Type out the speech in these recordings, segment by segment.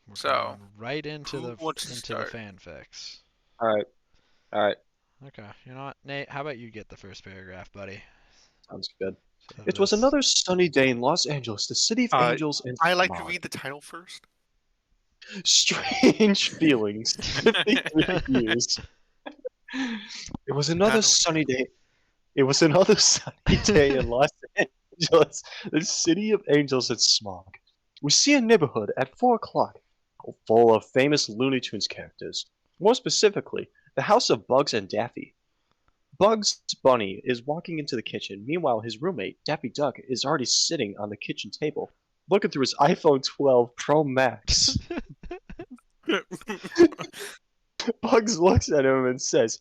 We're So, going right into who the wants to into the start? fanfics. All right. All right. Okay, you know what, Nate? How about you get the first paragraph, buddy? Sounds good. So It was this. another sunny day in Los Angeles, the city of Uh, angels and I like to smog. read the title first. Strange feelings. 53 years. It was another Title. sunny day. It was another sunny day in Los Angeles, the city of angels and smog. We see a neighborhood at 4 o'clock, full of famous Looney Tunes characters. More specifically, the house of Bugs and Daffy. Bugs Bunny is walking into the kitchen. Meanwhile, his roommate, Daffy Duck, is already sitting on the kitchen table, looking through his iPhone 12 Pro Max. Bugs looks at him and says,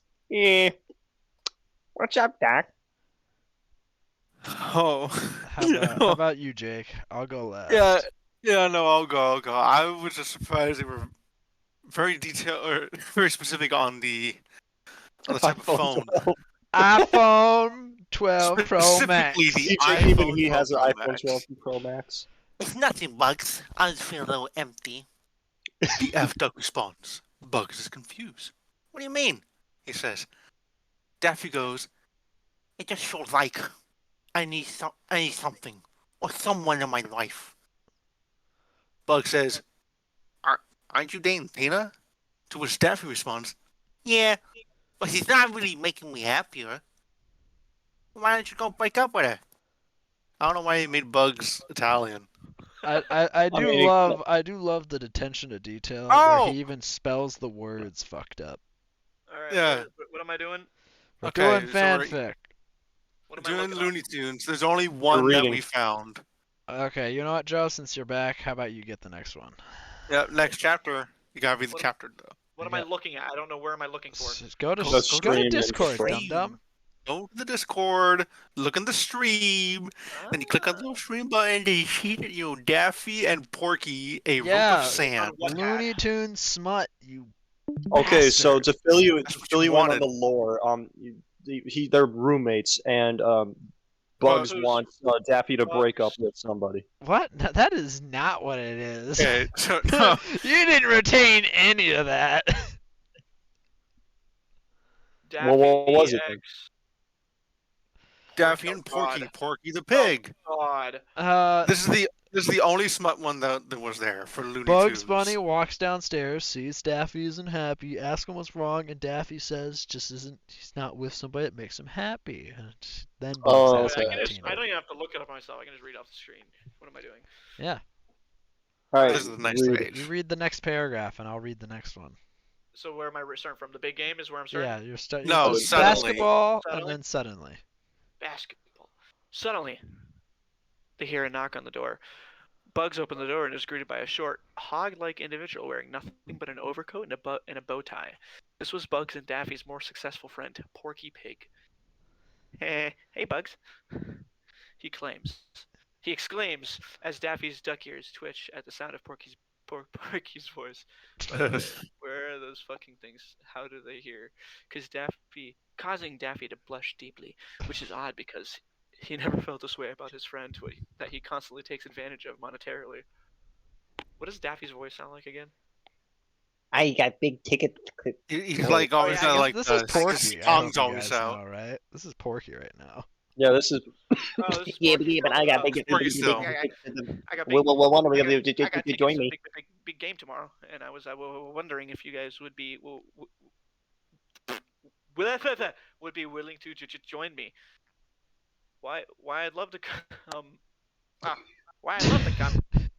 what's up, Doc? Oh, How about you, Jake? I'll go last. yeah, yeah. No, I'll go. I was just surprised they were very detailed or very specific on the type of phone. 12. iPhone 12 Pro Specifically, Max. the Even iPhone he 12 has an Pro iPhone Max. 12 Pro Max. It's nothing, Bugs. I just feel a little empty. The F Duck responds. Bugs is confused. What do you mean? He says. Daffy goes, It just feels like I need something or someone in my life. Bug says, aren't you dating Tina? To which Daffy responds, Yeah, but he's not really making me happier. Why don't you go break up with her? I don't know why he made Bugs Italian. I do mean, love the attention to detail Oh! where he even spells the words fucked up. All right. Yeah. What am I doing? We're Okay, doing so we're fanfic. What am I doing looking Looney Tunes. There's only one that reading. we found. Okay, you know what, Joe? Since you're back, how about you get the next one? Yeah, next chapter. You gotta read the What- chapter though. What am I looking at? I don't know. Where am I looking for? Go to Go go stream to and Discord, stream. dum dum. Go to the Discord, look in the stream, then you click on the little stream button, then you see that Daffy and Porky, a rope Yeah, of sand. What Looney Tunes smut, you. Okay, so bastard. to fill you That's what fill you you in on wanted. the lore, they're roommates, and Bugs who's- wants Daffy to break up Bugs? with somebody. What? No, that is not what it is. Okay, so no, You didn't retain any of that. Daffy what was it then? X. Daffy Oh, and Porky, God. Porky the pig. Oh, God. This is the only smut one that was there for Looney Bugs Tunes. Bunny walks downstairs, sees Daffy isn't happy, asks him what's wrong, and Daffy says he's not with somebody that makes him happy. And then Bugs Oh, asks I, okay. about can just, Tina. I don't even have to look it up myself. I can just read off the screen. What am I doing? Yeah, All right, This is the next read. page. you read the next paragraph, and I'll read the next one. So where am I starting from? The big game is where I'm starting? Yeah, you're starting. No, suddenly. Basketball, and Suddenly? then suddenly. Basketball. Suddenly, they hear a knock on the door. Bugs open the door and is greeted by a short, hog-like individual wearing nothing but an overcoat and a bow tie. This was Bugs and Daffy's more successful friend, Porky Pig. Hey, Bugs. He claims. He exclaims as Daffy's duck ears twitch at the sound of Porky's voice. Where are those fucking things? How do they hear? Causing Daffy to blush deeply, which is odd because he never felt this way about his friend that he constantly takes advantage of monetarily. What does Daffy's voice sound like again? I got big ticket. He's like always I got guess like this the is Porky. his I tongue's hope you always guys out. know, right? This is Porky right now. Yeah, this is. Oh, this is Yeah, Porky but I got still. big. Porky still. I got Well, big. one of I you got to tickets join to me. big game tomorrow, and I was wondering if you guys would be would be willing to join me. Why I'd love to come. Why I'd love to come.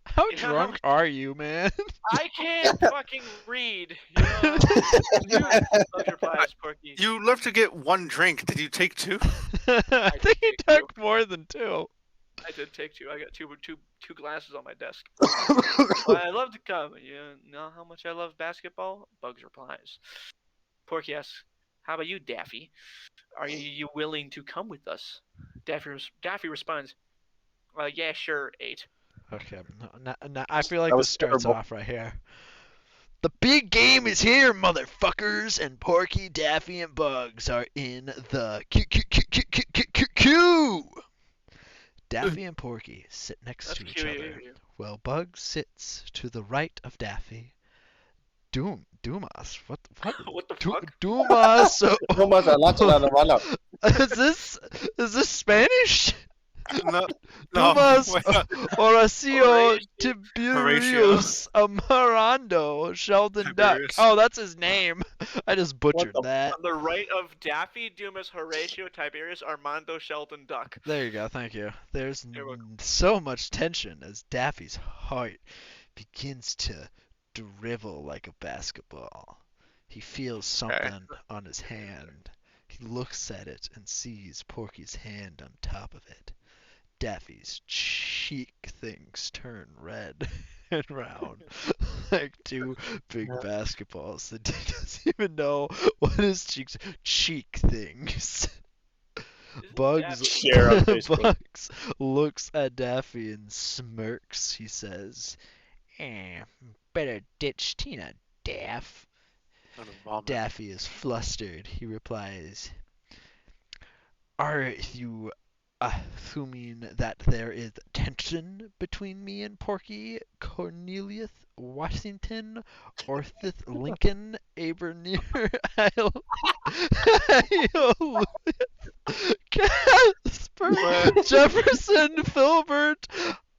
How You know- drunk are you, man? I can't fucking read. You know? Love your replies, Porky. You left to get one drink. Did you take two? I think he took more than two. I did take two. I got two glasses on my desk. Why I love to come. You know how much I love basketball? Bugs replies. Porky asks, "How about you, Daffy? Are you willing to come with us?" Daffy responds, "Yeah, sure, 8." Okay, no, I feel like That this was starts terrible. off right here. The big game is here, motherfuckers, and Porky, Daffy, and Bugs are in the queue. Daffy and Porky sit next That's to each cute. other, Well, Bugs sits to the right of Daffy. Dumas? What? What the Du- fuck? Dumas. Dumas are lots of other Is this Spanish? No, no. Dumas Wait, no. Horacio Horatio. Tiberius Amarando Sheldon Duck. Tiberius. Oh, that's his name. I just butchered the that. On the right of Daffy, Dumas, Horatio, Tiberius, Armando, Sheldon, Duck. There you go. Thank you. There's You're welcome. so much tension as Daffy's heart begins to drivel like a basketball. He feels something on his hand. He looks at it and sees Porky's hand on top of it. Daffy's cheek things turn red and round like two big basketballs that he doesn't even know what his cheek things. Isn't Bugs Daffy- Share on Facebook. Bugs looks at Daffy and smirks. He says, better ditch Tina, Daff. I'm gonna vomit. Daffy is flustered. He replies, are you assuming that there is tension between me and Porky, Cornelius Washington, Orthith Lincoln, Aberneer, Casper, Jefferson, Filbert,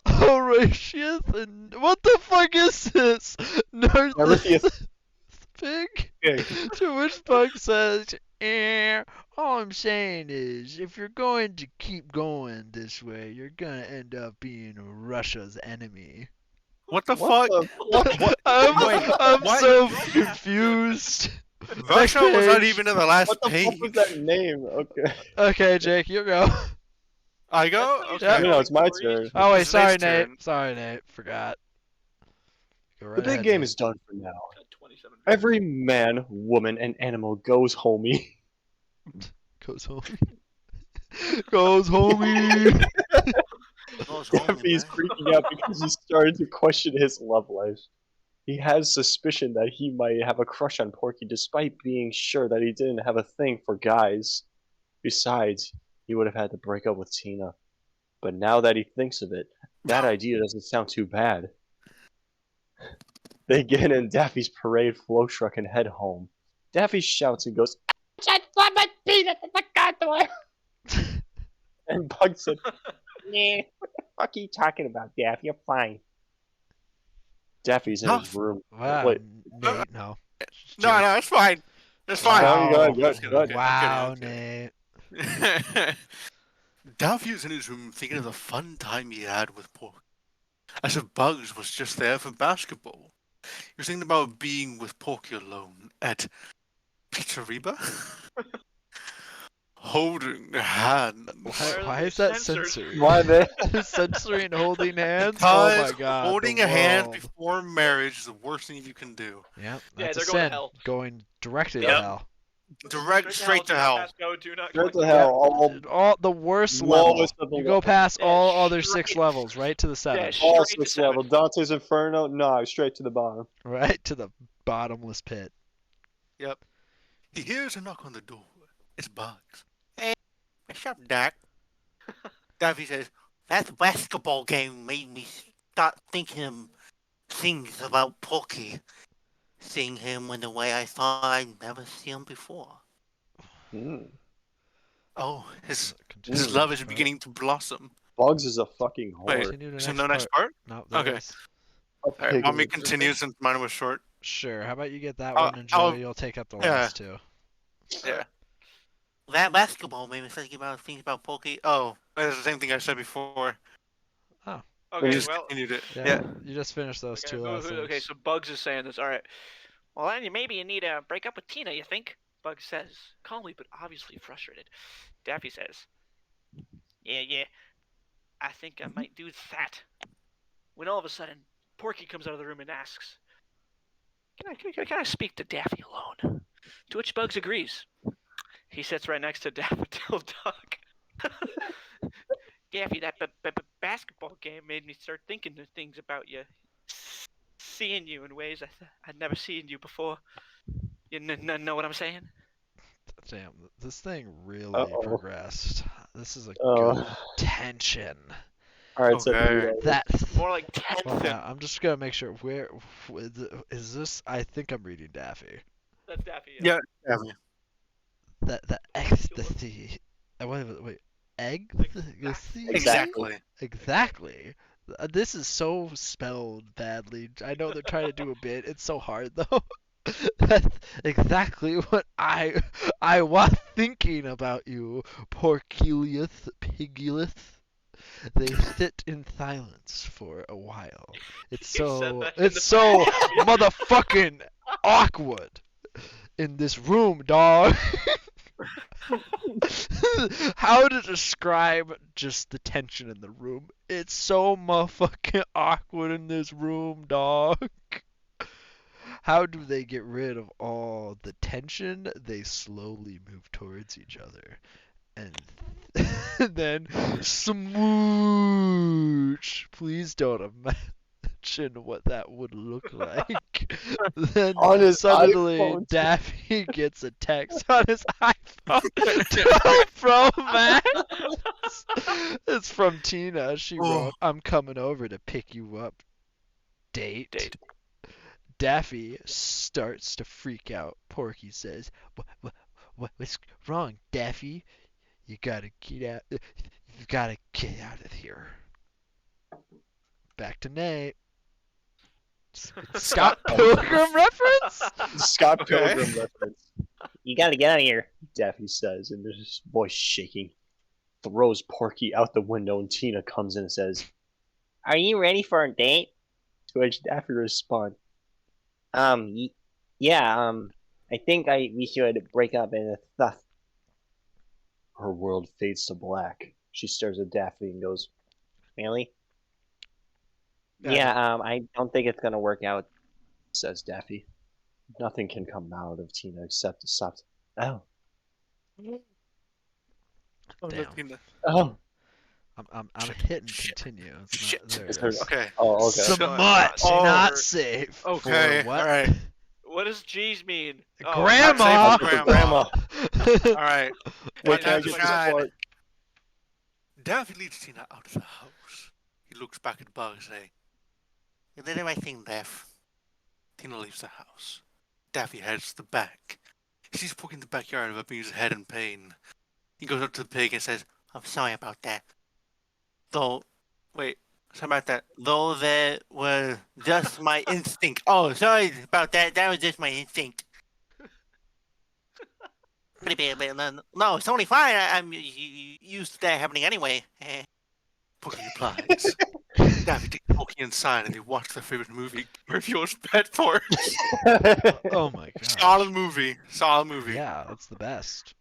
Horatius, and what the fuck is this? Narcissus Pig? Okay. To which Bug says, all I'm saying is, if you're going to keep going this way, you're gonna end up being Russia's enemy. What the What fuck? the fuck? I'm what? so confused. Russia was not page. even in the last What the page. fuck was that name? Okay. Okay, Jake, you go. I go? That's Okay. Yeah. No, it's my turn. Oh wait, It's sorry, Nate's turn. Nate. Sorry, Nate. Forgot. Go right The big ahead, game Nate. is done for now. 27. Every man, woman, and animal goes homie. Goes homie. Goes homie. Goes home, Daffy's man. freaking out because he started to question his love life. He has suspicion that he might have a crush on Porky despite being sure that he didn't have a thing for guys. Besides, he would have had to break up with Tina. But now that he thinks of it, that idea doesn't sound too bad. They get in Daffy's parade flow truck and head home. Daffy shouts and goes, Shut up, my peanut at the car door. and Bug said, Nah, what the fuck are you talking about, Daffy? You're fine. Daffy's in No. his room. Wow, Wait. Nate, no. No, no, it's fine. It's fine. No, Wow. good, good, good. Wow, Okay. Nate. Daffy was in his room thinking of the fun time he had with Porky. As if Bugs was just there for basketball. He was thinking about being with Porky alone at Pizzeria? Holding hands. Why is that Censored. censored? Why they? Censoring holding hands? Because Oh my god. holding the a hand world. before marriage is the worst thing you can do. Yep, Yeah, that's a they're going to sin. hell. Going directly to Yep. hell. Straight to do not hell. pass go, do not Straight click. to hell. All the worst level. Lowest of the You go low. past Yeah, all other 6 straight- levels, right to the 7th. Yeah, All straight to 6 level. seven. Dante's Inferno? No, straight to the bottom. Right to the bottomless pit. Yep. He hears a knock on the door. It's Bugs. What's up, Doc? Daffy says, That basketball game made me start thinking things about Porky. Seeing him in the way I thought I'd never see him before. oh, his Continue love the is next part. beginning to blossom. Bugs is a fucking Wait. whore. Continue the Is there next no next part. part? No, there Okay. is. Alright, want me to continue since mine was short? Sure. How about you get that I'll- one and Joey, I'll- you'll take up the yeah. last two. Yeah. That basketball made me think about things about Porky. Oh, that's the same thing I said before. Okay, just well, continued it. Yeah. You just finished those okay, two last okay, things. so Bugs is saying this. All right. Well, then maybe you need to break up with Tina, you think? Bugs says, calmly but obviously frustrated. Daffy says, Yeah, I think I might do that. When all of a sudden, Porky comes out of the room and asks, Can I speak to Daffy alone? To which Bugs agrees. He sits right next to Daffodil Duck. Daffy, that basketball game made me start thinking of things about you. Seeing you in ways I'd never seen you before. You know what I'm saying? Damn, this thing really Uh-oh. progressed. This is a Oh. good tension. Alright, so Okay. That. More like 10 Well, feet. I'm just gonna make sure. Where is this? I think I'm reading Daffy. That's Daffy. Yeah. Yeah. The ecstasy. Wait. Ecstasy. Exactly. Exactly. This is so spelled badly. I know they're trying to do a bit. It's so hard though. That's exactly what I was thinking about you, Porcilius Pigulus. They sit in silence for a while. It's You said so that in the motherfucking awkward in this room, dog. How to describe just the tension in the room? It's so motherfucking awkward in this room, dog. How do they get rid of all the tension? They slowly move towards each other. And then smooch. Please don't imagine what that would look like. Then On his suddenly iPhone. Daffy gets a text on his iPhone from Max. It's from Tina. She wrote, "I'm coming over to pick you up. Date." Daffy starts to freak out. Porky says, "What's wrong, Daffy? You gotta get out. You gotta get out of here." Back to Nate. Scott Pilgrim reference? Scott Okay. Pilgrim reference. You gotta get out of here. Daffy says, and his voice shaking. Throws Porky out the window, and Tina comes in and says, Are you ready for a date? to which Daffy responds, Yeah, I think we should break up in a stuff. her world fades to black. She stares at Daffy and goes, Really? Yeah. Yeah, I don't think it's gonna work out. says Daffy. Nothing can come out of Tina except a soft, oh, Damn. oh. I'm Shit. hitting Shit. continue. It's Shit. Not, there Is it there- is. Okay. Oh, okay. Smut, Oh. not safe. Okay, For what? alright. What does G's mean? Oh, Grandma. not safe for grandma. Grandma. Alright. Wait, can I Daffy get like this shine. part? Daffy leads Tina out of the house. He looks back at Bugs and says, You did the right thing, Daph. Tina leaves the house. Daffy heads to the back. He sees Porky in the backyard rubbing his head in pain. He goes up to the pig and says, I'm sorry about that. Though, wait, sorry about that. Though that was just my instinct. Oh, sorry about that. That was just my instinct. Pretty bad, but no, it's only fine. I'm used to that happening anyway. Porky replies. Daffy takes Porky inside and they watch their favorite movie, Murphy's Pet Force. Oh my god. Solid movie. Solid movie. Yeah, that's the best.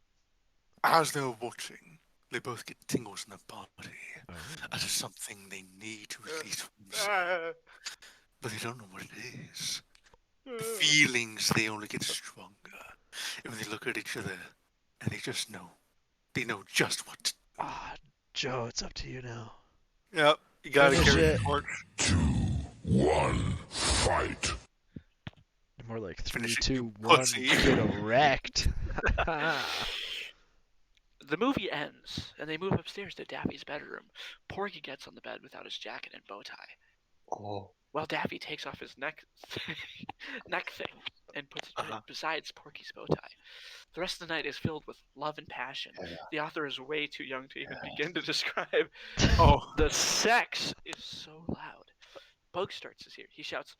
As they were watching, they both get tingles in their body. Oh. As if something they need to release from themselves. But they don't know what it is. The feelings, they only get stronger. And when they look at each other, and they just know. They know just what to do. Ah, Joe, it's up to you now. Yep, you gotta Finish carry it. the torch. 2, 1, fight. More like 3, Finish it, 2, you 1. pussy. Get wrecked. The movie ends, and they move upstairs to Daffy's bedroom. Porky gets on the bed without his jacket and bow tie, Oh, while Daffy takes off his neck thing and puts it besides Porky's bow tie. The rest of the night is filled with love and passion. Yeah. The author is way too young to even begin to describe. Oh, The sex is so loud. Bug starts to hear. He shouts,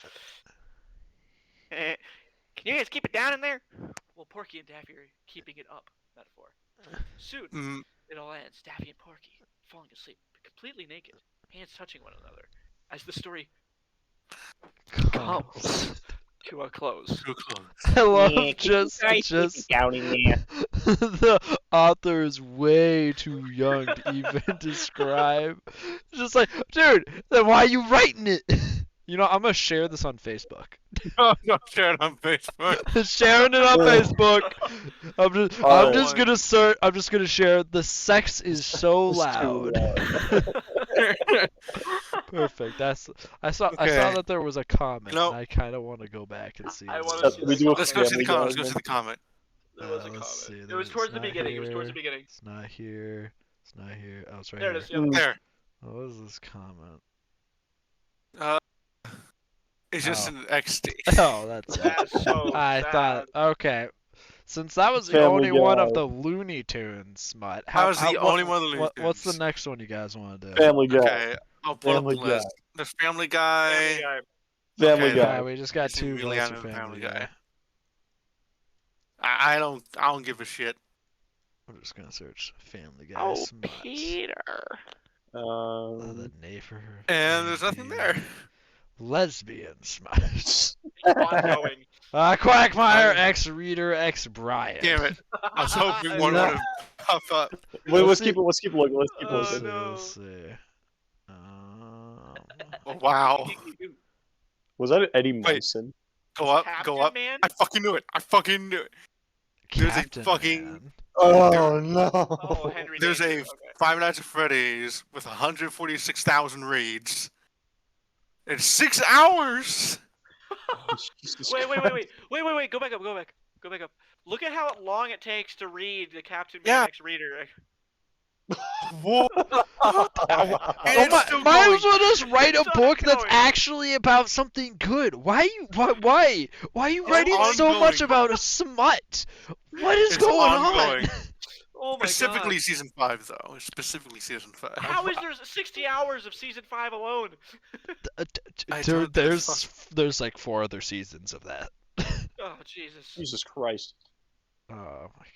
"Can you guys keep it down in there?" Well, Porky and Daffy are keeping it up. Metaphor. Soon, mm, it all ends. Daffy and Porky falling asleep, completely naked, hands touching one another, as the story comes to a close. too close. I love Yeah, can you guys keep it down in there? the author is way too young to even describe. Just like, dude, then why are you writing it? You know, I'm gonna share this on Facebook. Oh, don't share it on Facebook. Sharing it on Facebook. I'm Oh, just gonna search. I'm just gonna share. The sex is so it's too loud. Perfect. I saw Okay. that there was a comment. No. And I kind of want to go back and see. I what wanna it see is. we do a Let's go see the family comment. Let's guy go see the comment. There was a let's comment. see, It was it's towards the not beginning. It was towards the here. beginning. It's not here. It's not here. Oh, it's right There here. it is. Yep. Mm. There. What was this comment? Uh, it's just Oh. an XD. Oh, that's it. That's so I sad. thought, okay. Since that was the Family only one of Guy. the Looney Tunes smut, I was the only one of the Looney what's the Tunes. next one you guys want to do? Family Guy. Okay, I'll pull up Family the Guy. list. There's Family Guy. Family Guy. Family Okay, Guy. Yeah, we just got It's 2 immediately votes for after Family Guy. I don't give a shit. I'm just gonna search Family Guy Oh, smuts. Peter. The neighbor. And there's nothing there. Lesbian smuts. Ongoing. Quagmire, ex-reader, ex-Brian. Damn it. I was hoping I one know. would have popped up. Wait, let's see. keep looking. Let's keep Oh, looking. no. Let's see. Oh, wow. Was that Eddie Munson? Go up, Captain go up. Man? I fucking knew it. I fucking knew it. There's a Captain fucking- Man. Oh no! Oh, Henry There's Danger. a Okay. Five Nights at Freddy's with 146,000 reads. In 6 hours! Jesus Wait. Christ. Go back up. Look at how long it takes to read the Captain Yeah. Man X reader. Whoa! Oh, It's still might going. as well just write a It's book that's ongoing. actually about something good. Why are you It's writing so much ongoing. about a smut? What is It's going ongoing. on? Oh my Specifically god. season 5, though. Specifically season 5. How is there 60 hours of season 5 alone? There's like 4 other seasons of that. Oh Jesus. Jesus Christ! Oh my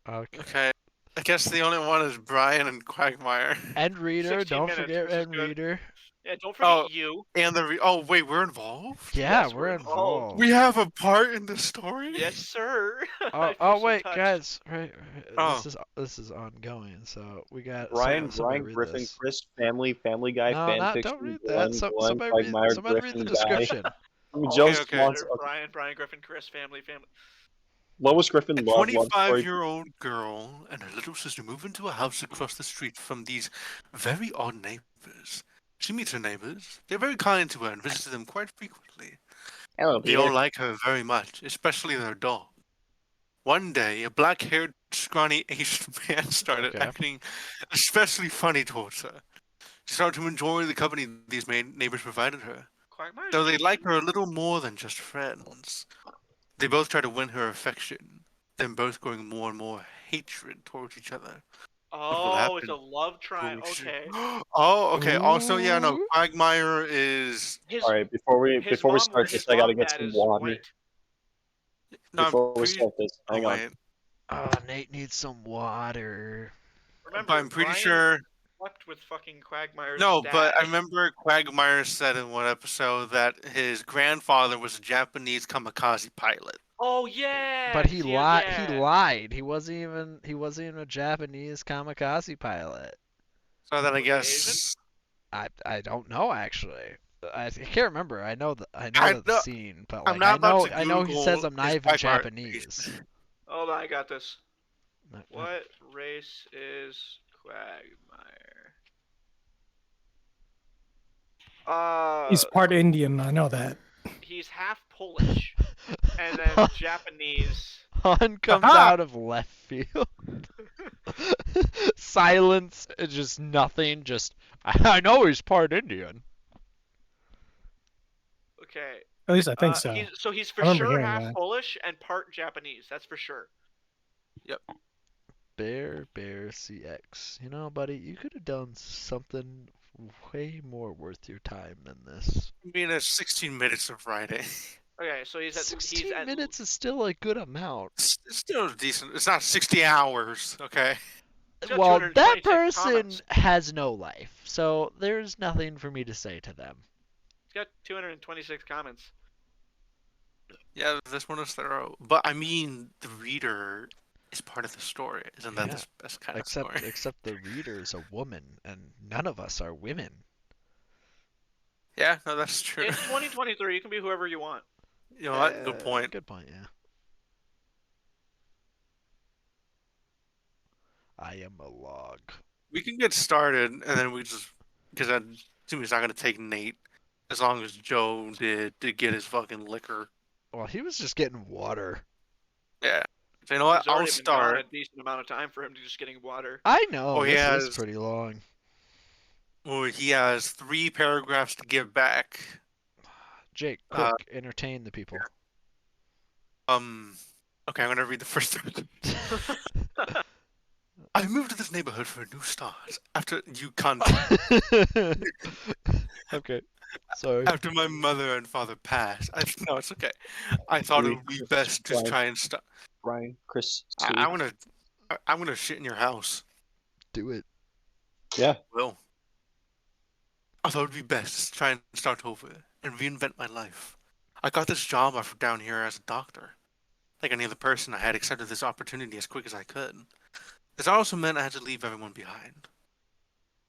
god. Okay. Okay. I guess the only one is Brian and Quagmire. End reader, 16 don't minutes, forget this is end good. reader. Yeah, don't forget Oh. you. And the oh wait, we're involved. Yeah, Yes, we're we're involved. involved. We have a part in the story. Yes, sir. I Oh, feel oh so wait, touched. guys, right. Oh. This is ongoing. So we got Brian, somebody Brian, read Griffin, this. Chris, Family Guy, No, fanfiction. don't read Glenn, that. Glenn, Somebody Quagmire, read Griffin, the Guy. description. Joe okay. Swanson. Brian, Griffin, Chris, family. Lois Griffin, A love story. 25-year-old girl and her little sister move into a house across the street from these very odd neighbors. She meets her neighbors. They're very kind to her and visits them quite frequently. Hello, They all Peter. like her very much, especially their dog. One day, a black-haired, scrawny Asian man started Okay. acting especially funny towards her. She started to enjoy the company these neighbors provided her. Quagmire. Though they like her a little more than just friends. They both try to win her affection, then both growing more and more hatred towards each other. Oh, it's a happen? love triangle. Okay. Oh, okay. Also, yeah, no, Ooh. Quagmire is. His, All right, before we his start mom- this, his I gotta mom get dad some is water. white. No, I'm Before we pretty- start this, hang oh, on. wait. Oh, Nate needs some water. Remember, But I'm pretty Brian sure. slept with fucking Quagmire's No, dad. but I remember Quagmire said in one episode that his grandfather was a Japanese kamikaze pilot. Oh yeah. But he lied. Yeah. He lied. He wasn't even a Japanese kamikaze pilot. So then I Was he guess. I don't know actually. I can't remember. I know I the know- scene, but I'm like not I know about to I know he says Google I'm not his even Quagmire Japanese. Hold on, I got this. No, no. What race is Quagmire? He's part Indian, I know that. He's half Polish and then Japanese. Han comes Aha! out of left field. Silence, just nothing. Just I know he's part Indian. Okay. At least I think so. He's I for remember sure hearing half that. Polish and part Japanese. That's for sure. Bear CX. You know, buddy, you could have done something way more worth your time than this. I mean, it's 16 minutes of writing. Okay, so he's 16 at minutes is still a good amount. It's still decent. It's not 60 hours, okay? He's got Well, that 226 person comments. has no life, so there's nothing for me to say to them. He's got 226 comments. Yeah, this one is thorough. But I mean, the reader is part of the story. Isn't that Yeah. the best kind of story? Except the reader is a woman, and none of us are women. Yeah, no, that's true. It's 2023. You can be whoever you want. You know what? Good point. Good point, yeah. I am a log. We can get started, and then we just... Because I assume it's not going to take Nate. As long as Joe did get his fucking liquor. Well, he was just getting water. Yeah. So you know what? It's I'll already been gone start. a decent amount of time for him to just getting water. I know, Oh, this yeah, is it's- pretty long. Well, he has 3 paragraphs to give back. Jake, quick, entertain the people. Okay, I'm gonna read the first one. I moved to this neighborhood for a new start. After you cunt. Okay, sorry. After my mother and father passed, no, it's okay. I thought it would be best to try and start. Brian, Chris, I'm gonna shit in your house. Do it. Yeah. Will. I thought it would be best to try and start over and reinvent my life. I got this job offer down here as a doctor. Like any other person, I had accepted this opportunity as quick as I could. This also meant I had to leave everyone behind.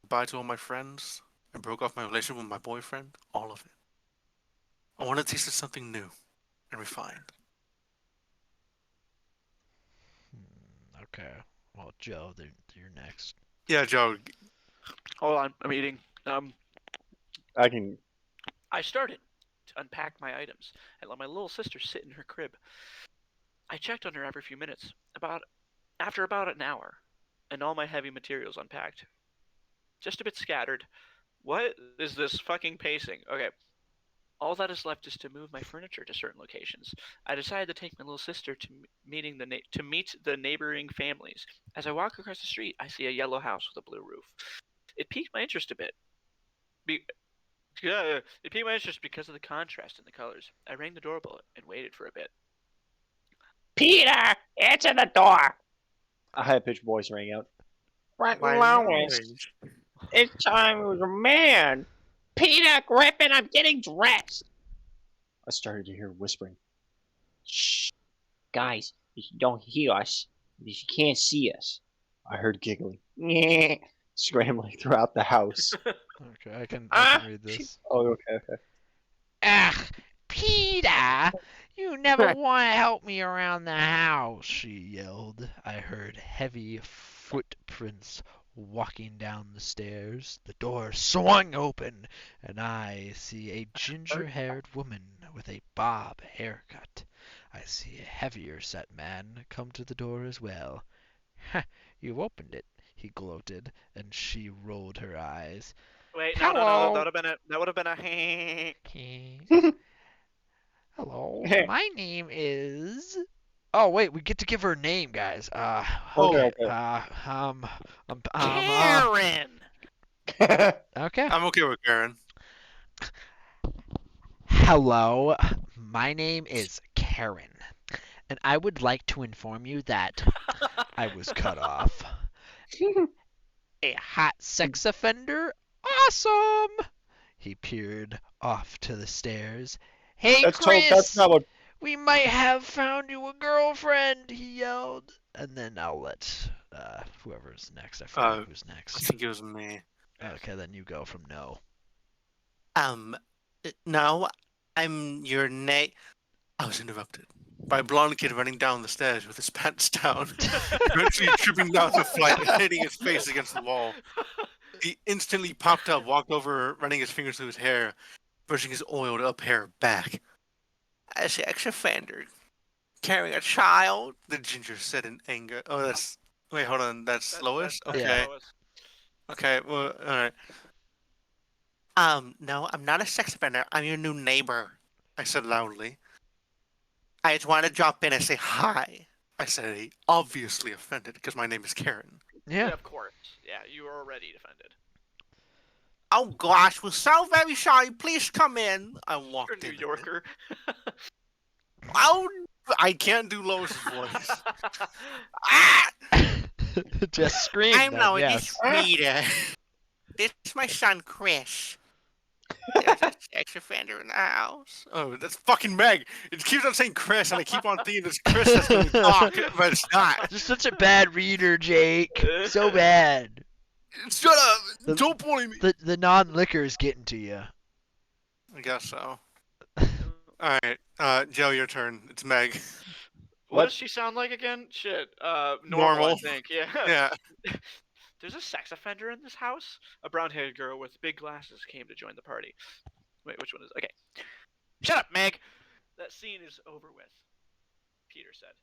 Goodbye to all my friends. I broke off my relationship with my boyfriend. All of it. I wanted to taste something new and refined. Okay. Well, Joe, you're next. Yeah, Joe. Hold on, I'm eating. I can. I started to unpack my items and let my little sister sit in her crib. I checked on her every few minutes, after about an hour, and all my heavy materials unpacked. Just a bit scattered. What is this fucking pacing? Okay. All that is left is to move my furniture to certain locations. I decided to take my little sister to meet the neighboring families. As I walk across the street, I see a yellow house with a blue roof. It piqued my interest a bit. It piqued my interest because of the contrast in the colors. I rang the doorbell and waited for a bit. Peter, answer the door. A high-pitched voice rang out. What, Lois? It's time it was a man. Peter Griffin, I'm getting dressed. I started to hear whispering. Shh. Guys, you don't hear us. You can't see us. I heard giggling, Yeah. scrambling throughout the house. Okay, I can read this. Oh, okay. Ugh, Peter, you never want to help me around the house, she yelled. I heard heavy footprints walking down the stairs. The door swung open, and I see a ginger-haired woman with a bob haircut. I see a heavier set man come to the door as well. You opened it, he gloated, and she rolled her eyes. Wait, no, Hello. that would have been a Hello, my name is. Oh wait, we get to give her a name, guys. Okay. Karen. Okay. I'm okay with Karen. Hello, my name is Karen, and I would like to inform you that I was cut off. A hot sex offender? Awesome! He peered off to the stairs. Hey, Chris! That's not what. We might have found you a girlfriend, he yelled. And then I'll let whoever's next. I forget who's I next. think it was me. Okay, then you go from no. No, I'm your I was interrupted by a blonde kid running down the stairs with his pants down, eventually tripping down the flight and hitting his face against the wall. He instantly popped up, walked over, running his fingers through his hair, brushing his oiled up hair back. As the ex-offender carrying a child, the ginger said in anger. Oh, that's... Wait, hold on. That's Lois? Okay. Lois. Okay, well, alright. No, I'm not a sex offender. I'm your new neighbor, I said loudly. I just want to drop in and say hi. I said, obviously offended because my name is Karen. Yeah. Of course. Yeah, you were already offended. Oh gosh, we're so very sorry. Please come in. I walked You're in. a New Yorker. Oh, I can't do Lois's voice. Ah! Just scream. I'm then, Lois. yes. This Rita. This is my son, Chris. There's a sex offender in the house. Oh, that's fucking Meg. It keeps on saying Chris, and I keep on thinking it's Chris that's going to talk, but it's not. You're such a bad reader, Jake. So bad. Shut up! Don't bully me! The non-liquor is getting to you. I guess so. Alright, Joe, your turn. It's Meg. What does she sound like again? Shit. Normal. I think. Yeah. Yeah. There's a sex offender in this house? A brown-haired girl with big glasses came to join the party. Wait, which one is... Okay. Shut up, Meg! That scene is over with, Peter said.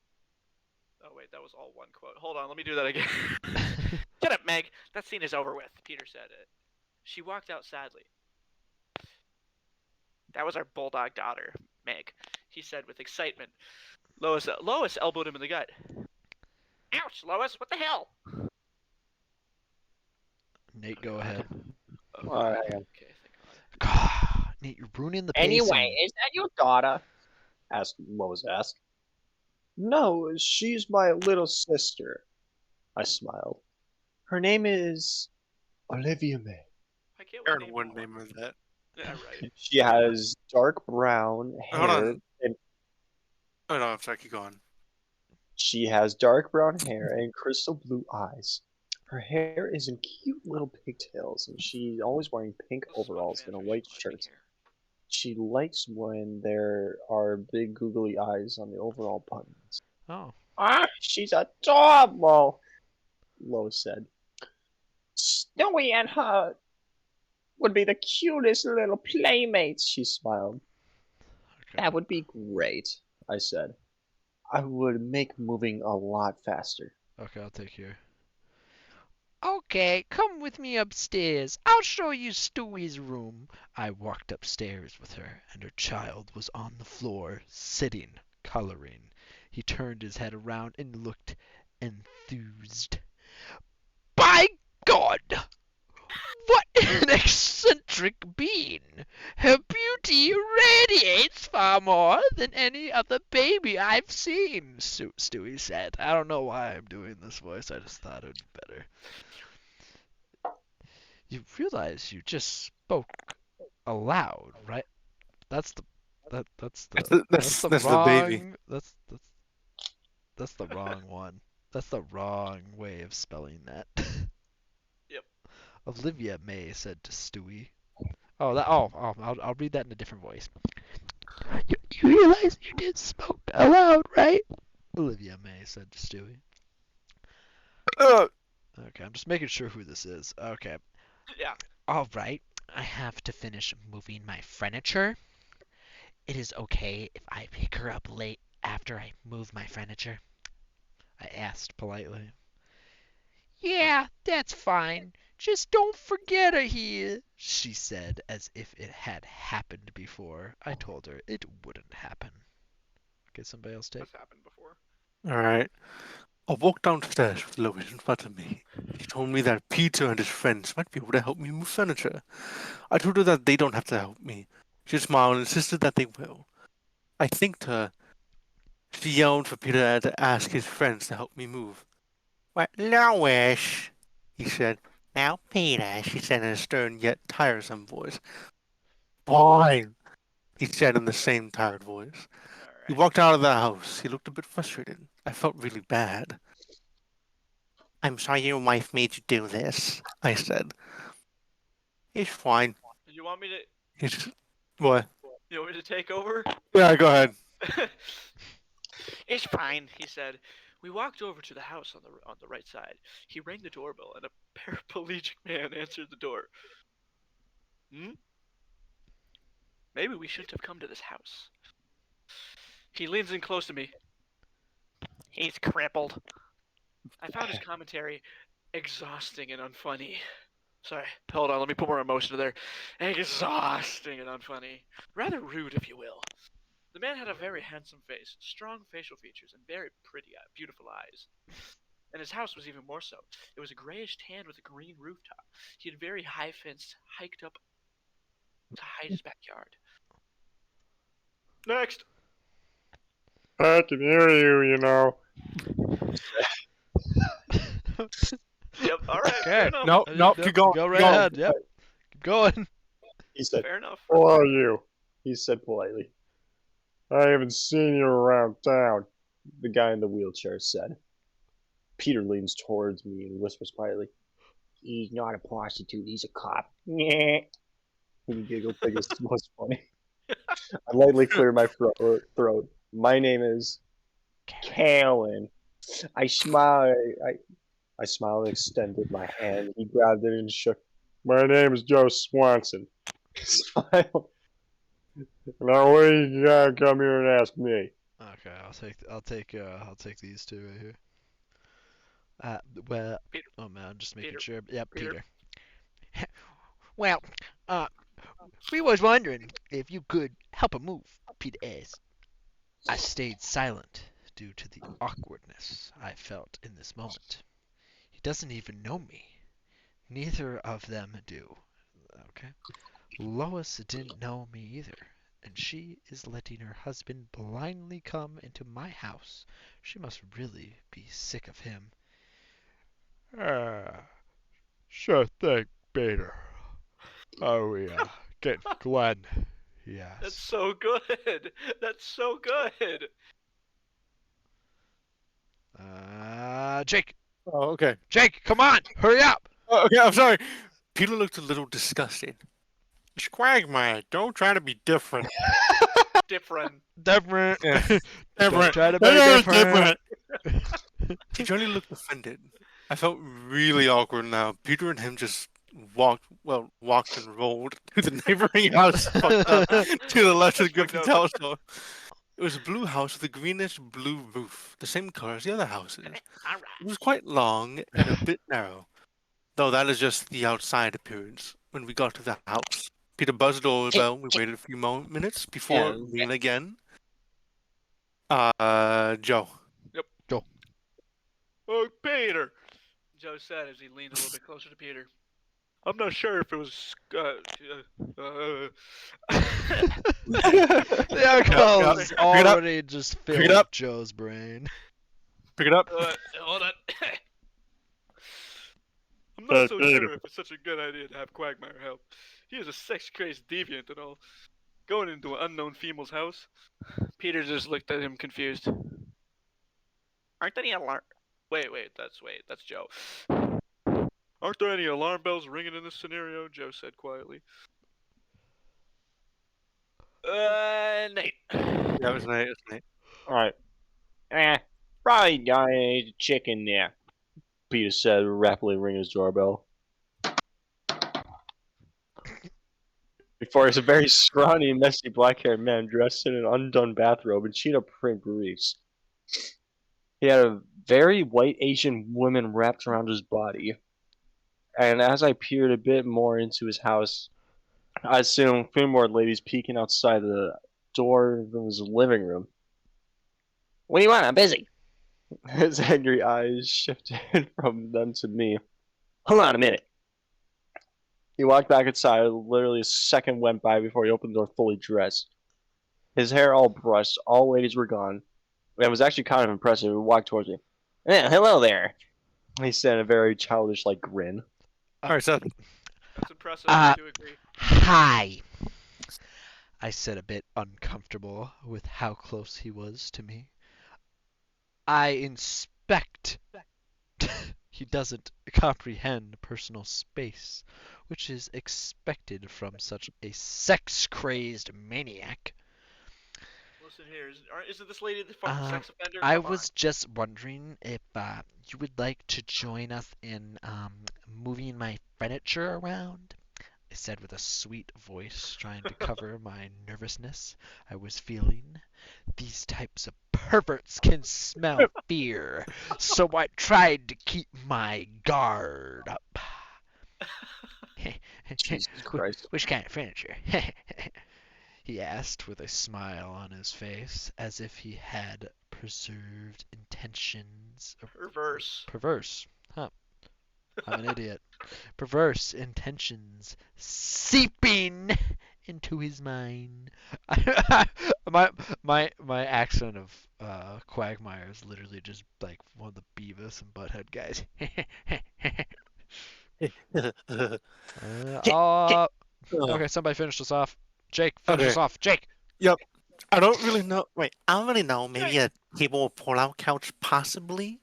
Oh, wait, that was all one quote. Hold on, let me do that again. Shut up, Meg! That scene is over with, Peter said. She walked out sadly. That was our bulldog daughter, Meg, he said with excitement. Lois elbowed him in the gut. Ouch, Lois, what the hell? Nate, go ahead. Alright. Okay, thank God. God, Nate, you're ruining the Anyway, pacing. is that your daughter? Lois asked. No, she's my little sister. I smiled. Her name is Olivia May. I can't Aaron name wouldn't her. name her that. Yeah, right. She has dark brown Hold hair on. and Oh no, I'm sorry, keep going. she has dark brown hair and crystal blue eyes. Her hair is in cute little pigtails, and she's always wearing pink This is one overalls and a fanfiction white about pink shirt. hair. She likes when there are big googly eyes on the overall buttons. Oh. Ah, she's adorable, Lois said. Stewie and her would be the cutest little playmates, she smiled. Okay. That would be great, I said. I would make moving a lot faster. Okay, I'll take care. Okay, come with me upstairs. I'll show you Stewie's room. I walked upstairs with her, and her child was on the floor, sitting, coloring. He turned his head around and looked enthused. By God! What an eccentric being! Her beauty radiates far more than any other baby I've seen, Stewie said. I don't know why I'm doing this voice, I just thought it would be better. You realize you just spoke aloud, right? That's the that's the baby. wrong that's the wrong one. That's the wrong way of spelling that. Yep. Olivia May said to Stewie. I'll read that in a different voice. You realize you did spoke aloud, right? Olivia May said to Stewie. Okay, I'm just making sure who this is. Okay. Yeah. All right. I have to finish moving my furniture. It is okay if I pick her up late after I move my furniture? I asked politely. Yeah, that's fine. Just don't forget her here, she said as if it had happened before. I told her it wouldn't happen. Okay, somebody else take. That's happened before. Alright. I walked downstairs with Lois in front of me. She told me that Peter and his friends might be able to help me move furniture. I told her that they don't have to help me. She smiled and insisted that they will. I thanked her. She yelled for Peter to ask his friends to help me move. What, Lois? He said. Now, Peter, she said in a stern yet tiresome voice. Fine, he said in the same tired voice. He Alright. walked out of the house. He looked a bit frustrated. I felt really bad. I'm sorry your wife made you do this, I said. It's fine. You want me to He's what? you want me to take over? Yeah, go ahead. It's fine, he said. We walked over to the house on the right side. He rang the doorbell, and a paraplegic man answered the door. Maybe we shouldn't have come to this house. He leans in close to me. He's crippled. I found his commentary exhausting and unfunny. Sorry, hold on, let me put more emotion to there. Exhausting and unfunny. Rather rude, if you will. The man had a very handsome face, strong facial features, and very pretty, beautiful eyes. And his house was even more so. It was a grayish tan with a green rooftop. He had very high fence, hiked up to hide his backyard. Next! I can hear you, you know. Yep, alright, Okay. fair enough. Nope, keep going. Go keep right going. ahead. Yep. Keep going. He said, Fair enough. Who are you? He said politely. I haven't seen you around town, the guy in the wheelchair said. Peter leans towards me and whispers quietly, He's not a prostitute, he's a cop. He giggled like it was funny. I lightly cleared my throat. My name is Callan. I smiled and extended my hand. He grabbed it and shook. My name is Joe Swanson. Smile. Now what do you gotta come here and ask me? Okay, I'll take these two right here. Well, Peter. oh man, I'm just making Peter. sure. Yeah, Peter. Peter. Well, we was wondering if you could help a move, Peter asked. I stayed silent due to the awkwardness I felt in this moment. He doesn't even know me. Neither of them do. Okay. Lois didn't know me either, and she is letting her husband blindly come into my house. She must really be sick of him. Ah, sure thing, Peter. Are we getting Glenn? He That's asked. so good. That's so good. Jake, Oh, okay. Jake, come on, hurry up! Oh, okay, I'm sorry. Peter looked a little disgusted. It's Quagmire. Don't try to be different. Different. Different. Yeah. Don't Different. try to be No, different. He generally looked offended. I felt really awkward now. Peter and him just walked and rolled to the neighboring house, fucked up, to the left of the Griffin's house. It was a blue house with a greenish blue roof, the same color as the other houses. It was quite long and a bit narrow, though that is just the outside appearance. When we got to the house, Peter buzzed the doorbell. We waited a few minutes before ringing again. Joe. Yep. Joe. Oh, Peter! Joe said as he leaned a little bit closer to Peter. I'm not sure if it was. The alcohol's already just Pick it filled up. Joe's brain. Pick it up. Hold on. I'm not so sure if it's such a good idea to have Quagmire help. He is a sex-crazed deviant and all. Going into an unknown female's house? Peter just looked at him confused. Aren't any alarm? Wait, that's Joe. Aren't there any alarm bells ringing in this scenario? Joe said quietly. Nate. Yeah, it was Nate. Alright. Probably got a chicken there. Peter said, rapidly ringing his doorbell. Before us, a very scrawny, messy, black-haired man dressed in an undone bathrobe and cheetah print briefs. He had a very white Asian woman wrapped around his body. And as I peered a bit more into his house, I assumed three more ladies peeking outside the door of his living room. What do you want? I'm busy. His angry eyes shifted from them to me. Hold on a minute. He walked back inside. Literally a second went by before he opened the door fully dressed. His hair all brushed. All ladies were gone. It was actually kind of impressive. He walked towards me. Yeah, hello there. He said in a very childish-like grin. All right, Seth. That's impressive. I do agree. Hi. I said, a bit uncomfortable with how close he was to me. I inspect. He doesn't comprehend personal space, which is expected from such a sex-crazed maniac. Listen here, isn't this lady the fucking sex offender? I Come was just wondering if you would like to join us in moving my furniture around. I said with a sweet voice, trying to cover my nervousness I was feeling. These types of perverts can smell fear, so I tried to keep my guard up. Jesus Christ. Which kind of furniture? He asked with a smile on his face, as if he had preserved intentions. Perverse. Huh. I'm an idiot. Perverse intentions seeping into his mind. my accent of Quagmire is literally just like one of the Beavis and Butthead guys. Okay, somebody finish this off. Jake, finish this off. Jake. Yep. I don't really know. Wait, I don't really know. Maybe a table or pull-out couch, possibly?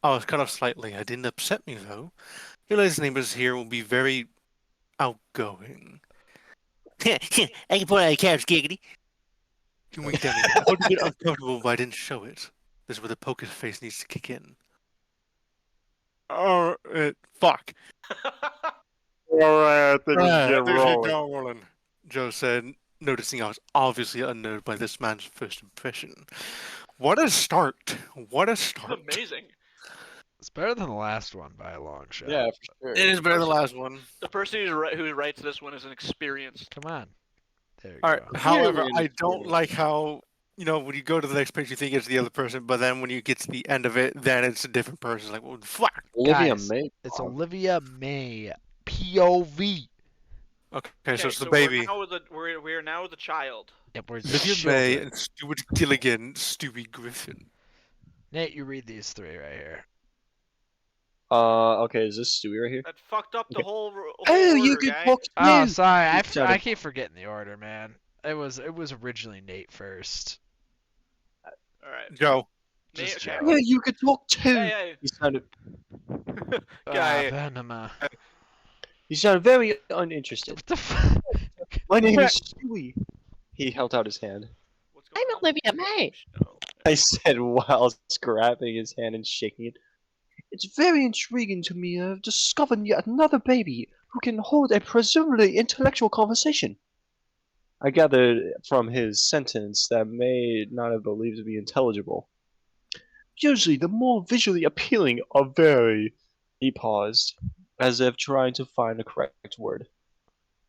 Oh, it's cut off slightly. It didn't upset me, though. Realize neighbors here will be very outgoing. I can pull out a couch, giggity. He winked at me. I felt a bit uncomfortable, but I didn't show it. This is where the poker face needs to kick in. Oh, fuck. Alright, I think we Right, get this is rolling. rolling, Joe said, noticing I was obviously unnerved by this man's first impression. What a start. What a start. Amazing. It's better than the last one by a long shot. Yeah, for sure. It is better than the last one. The person who writes this one is an experienced. Come on. There you All go. right. However, Clearly I don't inexperienced. like how when you go to the next page, you think it's the other person, but then when you get to the end of it, then it's a different person. Like, well, fuck. Olivia Guys, May. It's Olivia May. POV. Okay, so it's the so baby. We're now the child. Yep, we're Olivia children. May and Stuart Gilligan, Stewie Griffin. Nate, you read these three right here. Okay, is this Stewie right here? That fucked up the Okay. whole Oh, order, you could guy. talk Oh, too. sorry. I Shut keep forgetting the order, man. It was originally Nate first. All right. Joe. Just Okay. Joe. Yeah, you could talk too. Hey, He sounded Guy. Venom. very uninterested. What the fuck? My name is Stewie. He held out his hand. What's going I'm on? Olivia May. No. I said while grabbing his hand and shaking it. It's very intriguing to me. I've discovered yet another baby who can hold a presumably intellectual conversation. I gathered from his sentence that may not have believed to be intelligible. Usually, the more visually appealing are very. He paused, as if trying to find the correct word.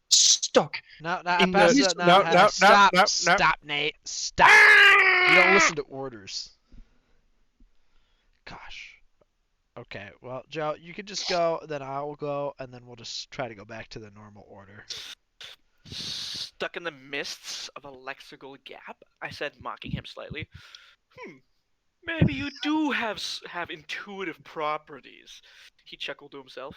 Stuck. No, In the- Stop, Nate. Stop. You don't listen to orders. Gosh. Okay, well, Joe, you can just go, then I'll go, and then we'll just try to go back to the normal order. Stuck in the mists of a lexical gap, I said, mocking him slightly. Maybe you do have intuitive properties. He chuckled to himself.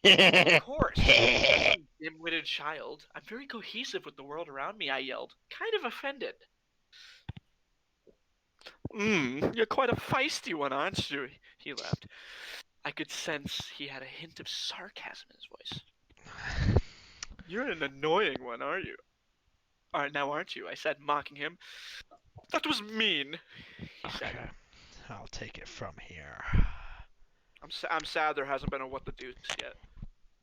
Of course. Dim-witted child. I'm very cohesive with the world around me, I yelled, kind of offended. You're quite a feisty one, aren't you? He laughed. I could sense he had a hint of sarcasm in his voice. You're an annoying one, aren't you? Now aren't you? I said, mocking him. That was mean, he said. Okay, I'll take it from here. I'm sad there hasn't been a what the deuce yet.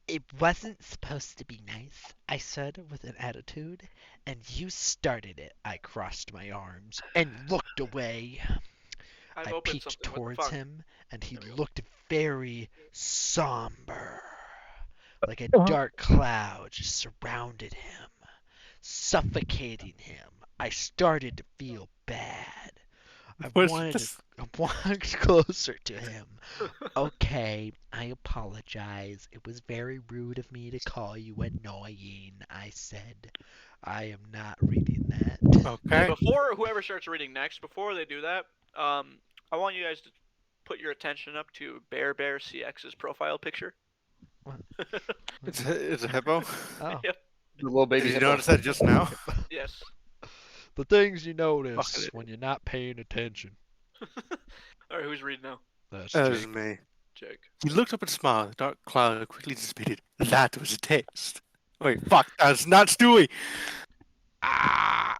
It wasn't supposed to be nice, I said with an attitude, and you started it. I crossed my arms and looked away. I've I opened peeked something. What the towards fuck? him, and he looked very somber, like a dark cloud just surrounded him, suffocating him. I started to feel bad. I walked closer to him. Okay, I apologize. It was very rude of me to call you annoying, I said. I am not reading that. Okay. Before whoever starts reading next, before they do that, I want you guys to put your attention up to Bear CX's profile picture. It's a hippo. Oh, Yep. The little baby Did you hippo. notice that just now? Yes. the things you notice Fucking when you're not paying attention. Alright, who's reading now? That's That was Jake. me. Jake. He looked up and smiled. The dark cloud quickly dissipated. That was a test. Wait, fuck. That's not Stewie. Ah!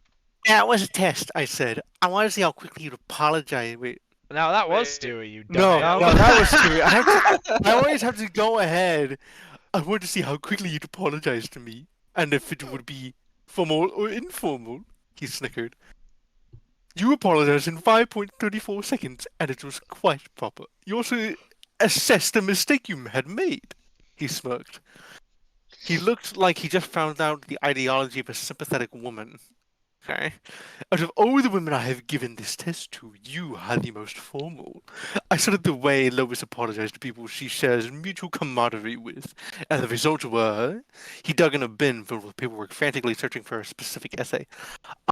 That was a test, I said. I want to see how quickly you'd apologize. Wait. Now that was Wait. Stewie, you No, dumbass. that was Stewie. I always have to go ahead. I want to see how quickly you'd apologize to me. And if it would be formal or informal. He snickered. You apologized in 5.34 seconds, and it was quite proper. You also assessed the mistake you had made. He smirked. He looked like he just found out the ideology of a sympathetic woman. Okay? Out of all the women I have given this test to, you are the most formal. I studied the way Lois apologized to people she shares mutual camaraderie with, and the results were... He dug in a bin filled with paperwork, frantically searching for a specific essay.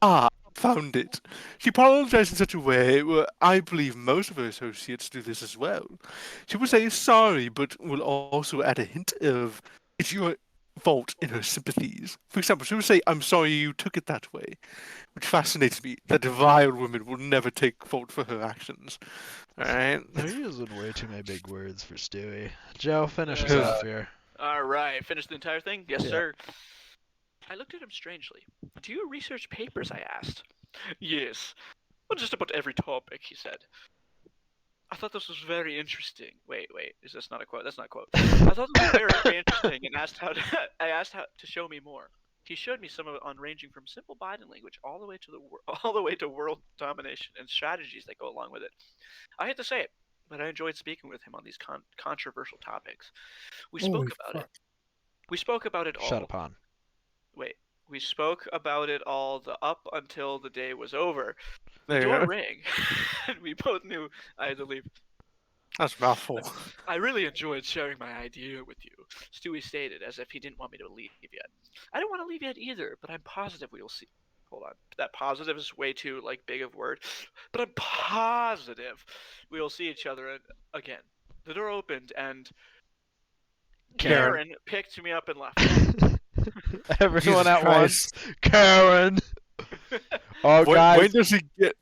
Ah, found it. She apologized in such a way where I believe most of her associates do this as well. She will say sorry, but will also add a hint of it's your fault in her sympathies. For example, she will say, I'm sorry you took it that way, which fascinates me, that a vile woman will never take fault for her actions. Alright? They're using way too many big words for Stewie. Joe, finish us Yeah. off here. Alright, finish the entire thing? Yes, Yeah. sir. I looked at him strangely. Do you research papers? I asked. Yes. Well, just about every topic, he said. I thought this was very interesting. Wait, is this not a quote? That's not a quote. I thought this was very, very interesting and I asked how to show me more. He showed me some of it on ranging from simple body language all the way to all the way to world domination and strategies that go along with it. I hate to say it, but I enjoyed speaking with him on these controversial topics. We spoke about it. We spoke about it all. Shut upon. Wait. We spoke about it all up until the day was over. The There you door go. rang, and we both knew I had to leave. That's a mouthful. I really enjoyed sharing my idea with you, Stewie stated, as if he didn't want me to leave yet. I don't want to leave yet either, but I'm positive we will see. Hold on. That positive is way too, big of a word. But I'm positive we will see each other again. The door opened, and Karen picked me up and left. Everyone Jesus at Christ. once. Karen! Oh, When guys. does he get?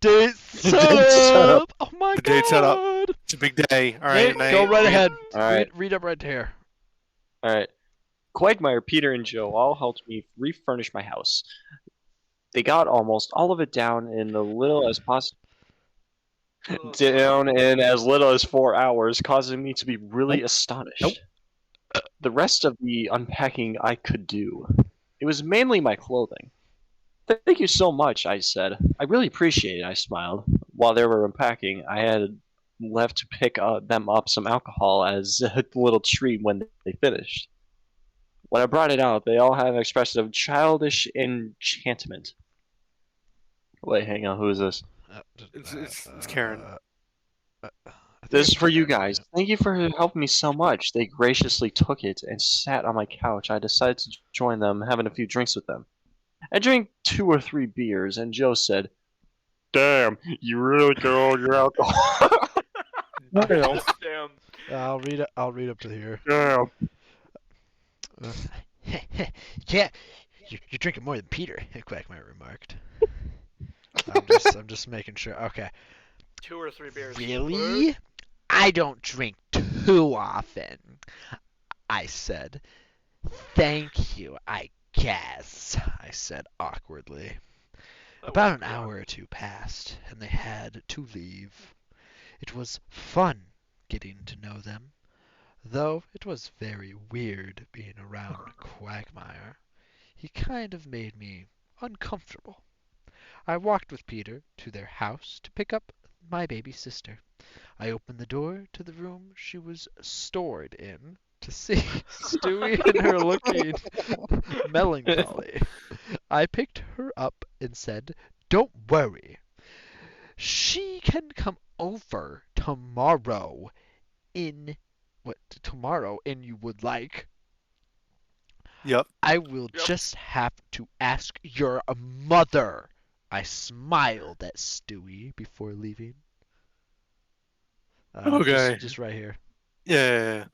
Date set set up! Oh my The god! date set up. It's a big day. All right, Nate, go right ahead. All right. Read up right here. All right. Quagmire, Peter, and Joe all helped me refurnish my house. They got almost all of it down in as little as down in as little as 4 hours, causing me to be really astonished. The rest of the unpacking I could do. It was mainly my clothing. Thank you so much, I said. I really appreciate it, I smiled. While they were unpacking, I had left to pick them up some alcohol as a little treat when they finished. When I brought it out, they all had an expression of childish enchantment. Wait, hang on, who is this? It's Karen. This is for you guys. Thank you for helping me so much. They graciously took it and sat on my couch. I decided to join them, having a few drinks with them. I drank 2 or 3 beers, and Joe said, "Damn, you really got all your alcohol." Damn. I'll read up to here. Damn. Yeah, you're drinking more than Peter, Quagmire remarked. I'm just making sure. Okay. 2 or 3 beers. Really? I don't drink too often, I said. Thank you, I guess, I said awkwardly. About an hour or two passed, and they had to leave. It was fun getting to know them, though it was very weird being around Quagmire. He kind of made me uncomfortable. I walked with Peter to their house to pick up my baby sister. I opened the door to the room she was stored in to see Stewie and her looking melancholy. I picked her up and said, "Don't worry. She can come over tomorrow tomorrow you would like. Yep. I will just have to ask your mother." I smiled at Stewie before leaving. Okay. Just right here. Yeah.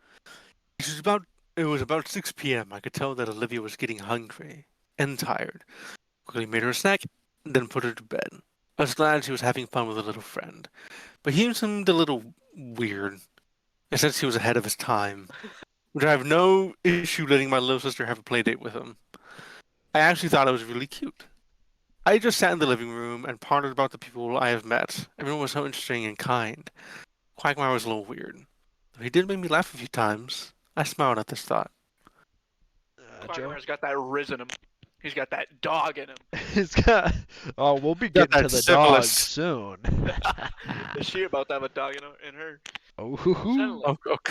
It was about 6 p.m. I could tell that Olivia was getting hungry and tired. Quickly made her a snack, then put her to bed. I was glad she was having fun with a little friend, but he seemed a little weird. I said he was ahead of his time, which I have no issue letting my little sister have a play date with him. I actually thought it was really cute. I just sat in the living room and pondered about the people I have met. Everyone was so interesting and kind. Quagmire was a little weird. Though he did make me laugh a few times. I smiled at this thought. Quagmire's got that riz in him. He's got that dog in him. He's got. Oh, we'll be getting to the dog soon. Is she about to have a dog in her? Oh,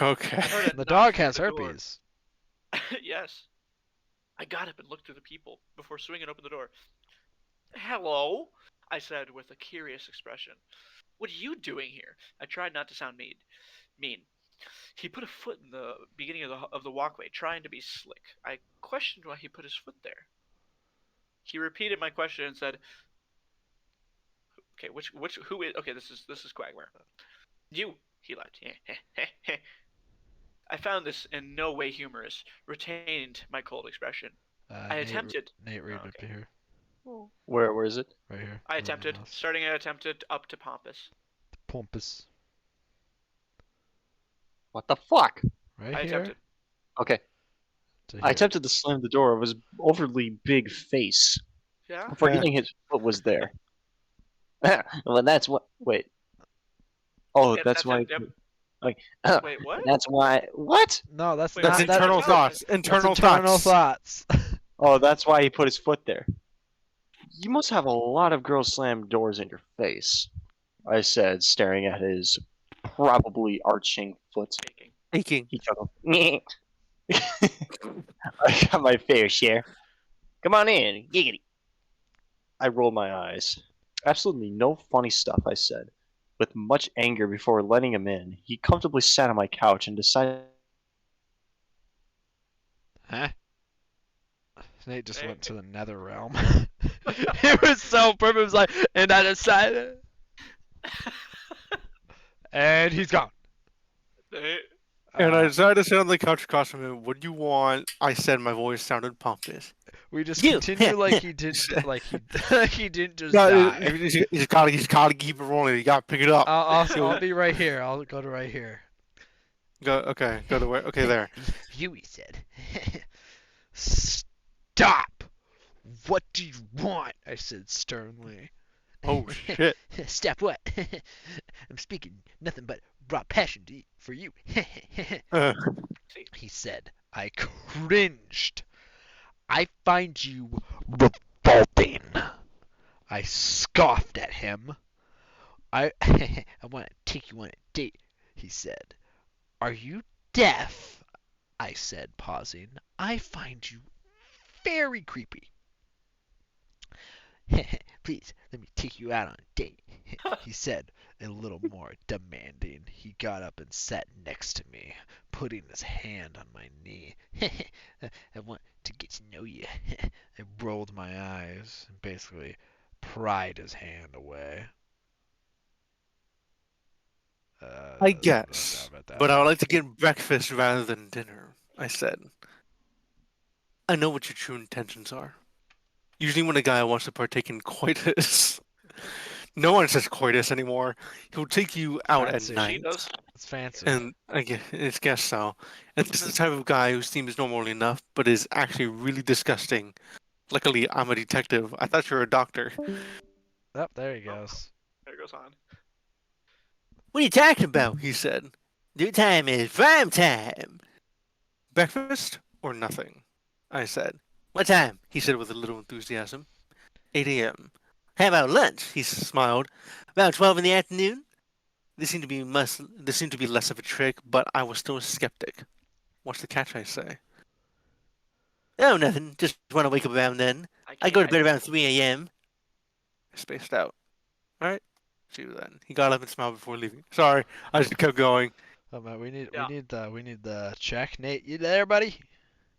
Okay. The dog has herpes. Yes. I got up and looked through the people before swinging open the door. "Hello," I said with a curious expression. "What are you doing here?" I tried not to sound mean. He put a foot in the beginning of the walkway, trying to be slick. I questioned why he put his foot there. He repeated my question and said, "Okay, who is? Okay, this is Quagmire." "You," he laughed. I found this in no way humorous. Retained my cold expression. I attempted. Nate, read up to here. Where is it? Right here. I attempted. Starting I attempted up to pompous. Pompous. What the fuck? Right I here. attempted. Okay. I attempted to slam the door of his overly big face, Yeah. forgetting his foot was there. Well, that's what. Wait. Oh, Yep, that's why. yep. Like, Wait, what? That's why. What? No, that's Wait, not. That's that's internal not- thoughts. That's Internal internal thoughts. thoughts. Oh, that's why he put his foot there. You must have a lot of girls slam doors in your face, I said, staring at his probably arching foot. Taking. Aching. He chuckled. I got my fair share. Come on in, giggity. I rolled my eyes. Absolutely no funny stuff, I said. With much anger before letting him in, he comfortably sat on my couch and decided. Huh? Nate just Hey. went to the nether realm. It was so perfect. It was like, and I decided, and he's gone. Hey, And I Uh, decided to sit on the couch across from him. What do you want? I said. My voice sounded pompous. we just You. continue like he did, like he he didn't just No, die. he's gotta keep it rolling. You gotta pick it up. I'll be right here. I'll go to right here. Go to where? Okay, there. You, he said. Stop! What do you want? I said sternly. Oh shit. Stop what? I'm speaking nothing but raw passion for you. He said. I cringed. I find you revolting. I scoffed at him. I want to take you on a date, he said. Are you deaf? I said, pausing. I find you very creepy. Please, let me take you out on a date, he said, a little more demanding. He got up and sat next to me, putting his hand on my knee. I want to get to know you. I rolled my eyes and basically pried his hand away. I guess, but I would like to get breakfast rather than dinner. I said. I know what your true intentions are. Usually, when a guy wants to partake in coitus, no one says coitus anymore. He'll take you out Fancy. at night. she does. It's fancy. And I guess so. And this is the type of guy who seems normal enough, but is actually really disgusting. Luckily, I'm a detective. I thought you were a doctor. Oh, there he goes. There goes on. What are you talking about? He said. Your time is prime time. Breakfast or nothing? I said. What time? He said with a little enthusiasm. 8 a.m. How about lunch? He smiled. About 12 in the afternoon? This seemed to be less of a trick, but I was still a skeptic. What's the catch, I say? Oh, nothing. Just want to wake up around then. I go to bed around 3 a.m. I spaced out. All right. See you then. He got up and smiled before leaving. Sorry, I just kept going. Oh man, we need Yeah. the check. Nate, you there, buddy?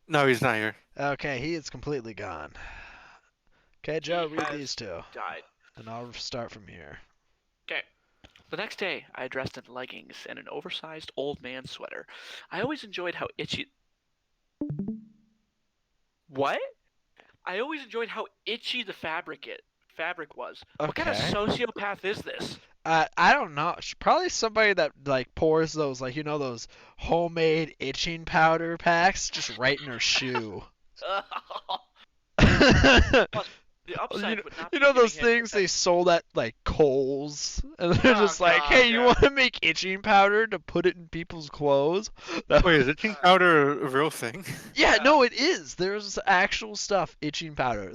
No, he's not here. Okay, he is completely gone. Okay, Joe, He read has these two, died. and I'll start from here. Okay. The next day, I dressed in leggings and an oversized old man sweater. I always enjoyed how itchy. What? I always enjoyed how itchy the fabric was. What kind of Okay. sociopath is this? I don't know. Probably somebody that like pours those those homemade itching powder packs just right in her shoe. The upside would not be You know those giving him things they sold at like Kohl's, and they're Oh, just like, God, "Hey, you yeah. want to make itching powder to put it in people's clothes?" Wait, is itching powder a real thing? Yeah, no, it is. There's actual stuff, itching powder.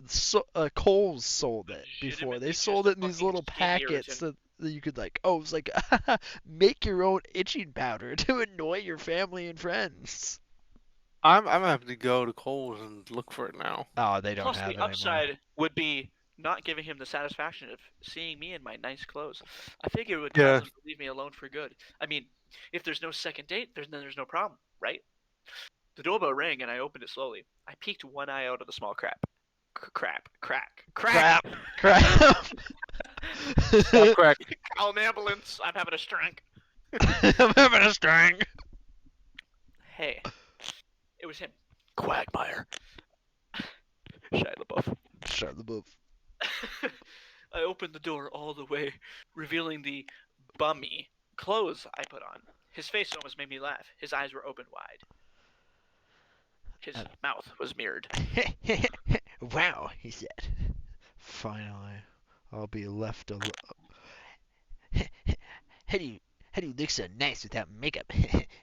Kohl's sold it before. They Legitimately sold just it in these fucking little skin packets irritant. that you could like. Oh, it's like make your own itching powder to annoy your family and friends. I'm happy to go to Kohl's and look for it now. Oh, they don't Plus, have the it anymore. upside would be not giving him the satisfaction of seeing me in my nice clothes. I figure it would Yeah. cause him to leave me alone for good. I mean, if there's no second date, there's no problem, right? The doorbell rang and I opened it slowly. I peeked one eye out of the small crack. Crack. Crap. Stop crack. Call an ambulance. I'm having a stroke. I'm having a string. Hey, it was him. Quagmire. Shia LaBeouf. Shut the boof. I opened the door all the way, revealing the bummy clothes I put on. His face almost made me laugh. His eyes were open wide. His mouth was mirrored. Wow, he said. Finally, I'll be left alone. How do you look so nice without makeup?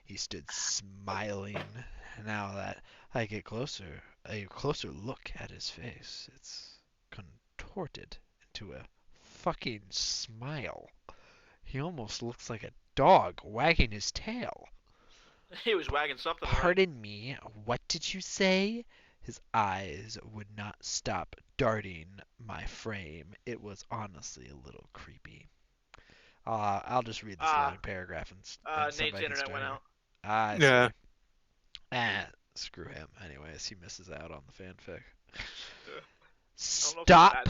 He stood smiling. Now that I get closer, a closer look at his face, it's contorted into a fucking smile. He almost looks like a dog wagging his tail. He was wagging something right. Pardon me, what did you say? His eyes would not stop darting my frame. It was honestly a little creepy. I'll just read this long paragraph and Nate's somebody can internet start went here. out. I Yeah. see. Ah, screw him. Anyways, he misses out on the fanfic. Stop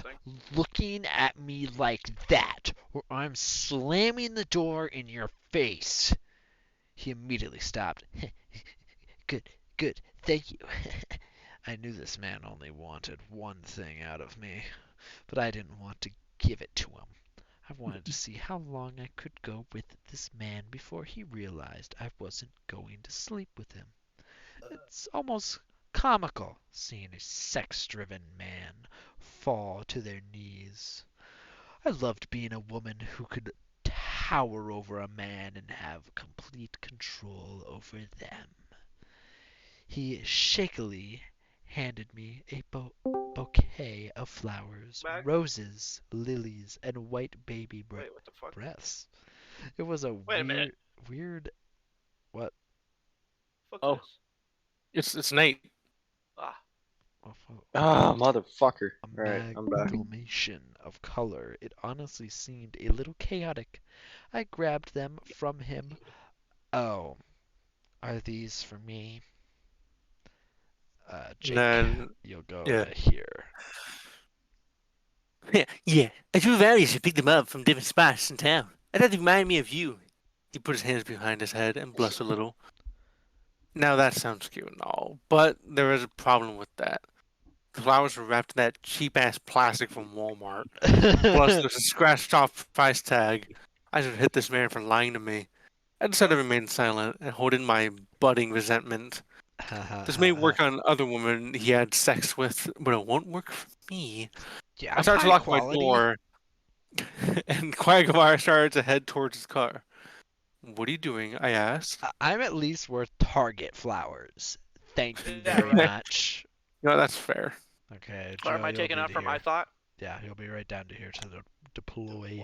looking at me like that, or I'm slamming the door in your face. He immediately stopped. Good, thank you. I knew this man only wanted one thing out of me, but I didn't want to give it to him. I wanted to see how long I could go with this man before he realized I wasn't going to sleep with him. It's almost comical seeing a sex-driven man fall to their knees. I loved being a woman who could tower over a man and have complete control over them. He shakily handed me a bouquet of flowers, roses, lilies, and white baby Wait, what the fuck? breaths. It was a Wait a minute. weird. What? Fuck Oh. this. It's Nate. Ah, motherfucker. Alright, I'm back. Amalgamation of color. It honestly seemed a little chaotic. I grabbed them from him. Oh, are these for me? Jake, Then, you'll go yeah. here. Yeah, I drew various and picked them up from different spots in town. I thought they reminded me of you. He put his hands behind his head and blushed a little. Now that sounds cute and all, but there is a problem with that. The flowers were wrapped in that cheap-ass plastic from Walmart. Plus, there's a scratched-off price tag. I should hit this man for lying to me. I decided to remain silent and hold in my budding resentment. This may work on other women he had sex with, but it won't work for me. Yeah, I started to lock my door, and Quagmire started to head towards his car. What are you doing? I asked. I'm at least worth Target flowers. Thank you very much. No, that's fair. Okay, Or Joe, am I you'll taking be off from here. my thought? Yeah, you'll be right down to here to the deploy. Okay.